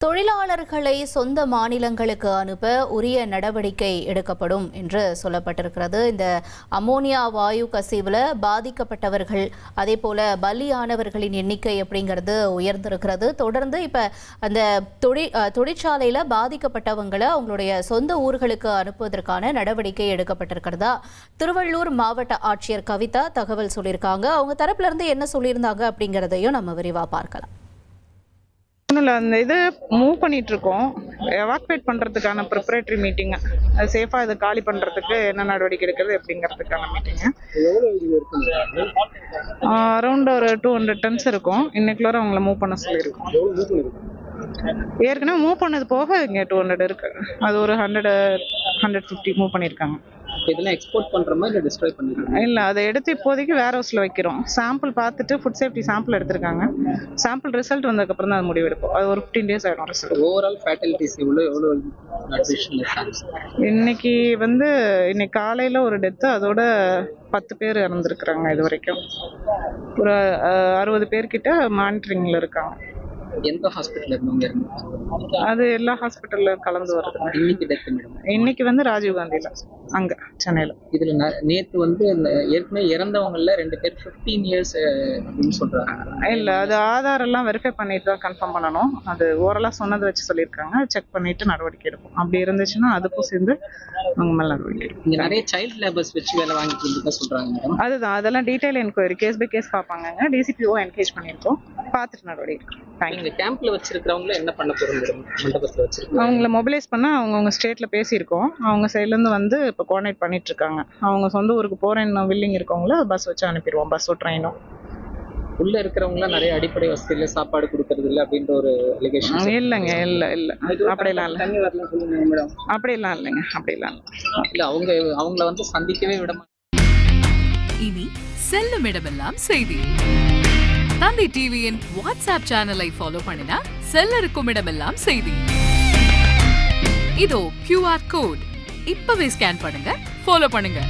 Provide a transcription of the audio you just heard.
தொழிலாளர்களை சொந்த மாநிலங்களுக்கு அனுப்ப உரிய நடவடிக்கை எடுக்கப்படும் என்று சொல்லப்பட்டிருக்கிறது. இந்த அமோனியா வாயு கசிவில் பாதிக்கப்பட்டவர்கள் அதே போல பலியானவர்களின் எண்ணிக்கை அப்படிங்கிறது உயர்ந்திருக்கிறது. தொடர்ந்து இப்ப அந்த தொழிற்சாலையில பாதிக்கப்பட்டவங்களை அவங்களுடைய சொந்த ஊர்களுக்கு அனுப்புவதற்கான நடவடிக்கை எடுக்கப்பட்டிருக்கிறதா திருவள்ளூர் மாவட்ட ஆட்சியர் கவிதா தகவல் சொல்லியிருக்காங்க. அவங்க தரப்புல இருந்து என்ன சொல்லியிருந்தாங்க அப்படிங்கிறதையும் நம்ம விரிவா பார்க்கலாம். அந்த இது மூவ் பண்ணிட்டு இருக்கோம். எவாக்குவேட் பண்றதுக்கான ப்ரிப்பரேட்டரி மீட்டிங், அது சேஃபா இதை காலி பண்றதுக்கு என்ன நடவடிக்கை எடுக்கிறது அப்படிங்கிறதுக்கான மீட்டிங். அரௌண்ட் ஒரு 200 tons இருக்கும். இன்னைக்குள்ள அவங்கள மூவ் பண்ண சொல்லியிருக்கோம். ஏற்கனவே மூவ் பண்ணது போக இங்க 200 இருக்கு. அது ஒரு 150 மூவ் பண்ணியிருக்காங்க. இதெல்லாம் எக்ஸ்போர்ட் பண்ற மாதிரி இல்ல டிஸ்ட்ராய் பண்ணிருக்காங்க? இல்ல, அதை எடுத்து இப்போதைக்கு வேர் ஹவுஸ்ல வைக்கிறோம். சாம்பிள் பார்த்துட்டு ஃபுட் சேஃப்டி சாம்பிள் எடுத்திருக்காங்க. சாம்பிள் ரிசல்ட் வந்ததுக்கு அப்புறம் தான் அது முடிவு எடுப்போம். அது ஒரு 15 days ஆயிடும் ரிசல்ட். ஓவரால் ஃபேட்டலிட்டிஸ் எவ்வளவு இன்னைக்கு காலையில ஒரு டெத், அதோட 10 பேர் இறந்துருக்குறாங்க. இது வரைக்கும் ஒரு 60 பேர்கிட்ட மானிட்டரிங்ல இருக்காங்க. எந்த ஹாஸ்பிட்டல் இருந்தவங்க இருந்தாங்க? அது எல்லா ஹாஸ்பிட்டல்ல கலந்து வருது. இன்னைக்கு டெத் மேடம்? இன்னைக்கு ராஜீவ்காந்தில, அங்க சென்னையில. இதுல நேத்து ஏற்கனவே இறந்தவங்கல 2 பேர் 15 years அப்படின்னு சொல்றாங்க. இல்ல, அது ஆதார் எல்லாம் வெரிஃபை பண்ணிட்டு தான் கன்ஃபார்ம் பண்ணணும். அது ஓரலா சொன்னதை வச்சு சொல்லியிருக்காங்க. செக் பண்ணிட்டு நடவடிக்கை எடுப்போம். அப்படி இருந்துச்சுன்னா அதுக்கும் சேர்ந்து அவங்க மேல நடவடிக்கை எடுப்போம். இங்க நிறைய சைல்ட் லேபர்ஸ் வச்சு வேலை வாங்கிட்டு இருந்ததா சொல்றாங்க மேடம். அதுதான், அதெல்லாம் detail enquiry case by case பார்ப்பாங்க. டிசிபிஓ என்கேஜ் பண்ணியிருக்கோம். பார்த்துட்டு நடவடிக்கை எடுக்கும். இந்த கேம்ப்ல வச்சிருக்கிறவங்க என்ன பண்ண போறோம் மேடம்? மண்டபத்துல வச்சிருக்கோம். அவங்கள மொபிலைஸ் பண்ண அவங்க ஸ்டேட்ல பேசியிருக்கோம். அவங்க சைட்ல இருந்து இப்போ கோஆர்டினேட் பண்ணிட்டு இருக்காங்க. அவங்க சொந்த ஊருக்கு போறேன்னு வில்லிங் இருக்கவங்கள பஸ் வச்சு அனுப்பிடுவோம். பஸ்ஸோ ட்ரெயினோ. உள்ள இருக்கிறவங்க நிறைய அடிப்படை வசதியில சாப்பாடு கொடுக்கறது இல்ல அப்படின்ற ஒரு அலிகேஷன். இல்லைங்க, இல்ல அப்படியெல்லாம் இல்ல. தண்ணி வரல சொல்லுங்க மேடம். அப்படியெல்லாம் இல்லைங்க, அப்படியெல்லாம் இல்ல. அவங்கள சந்திக்கவே விட மாட்டாங்க. இனி செல்லும் இடமெல்லாம் செய்தி. தந்தி டிவியின் வாட்ஸ்அப் சேனலை ஃபாலோ பண்ணினா செல்ல இருக்கும் இடமெல்லாம் செய்தி. இதோ QR கோட் இப்பவே ஸ்கேன் பண்ணுங்க, ஃபாலோ பண்ணுங்க.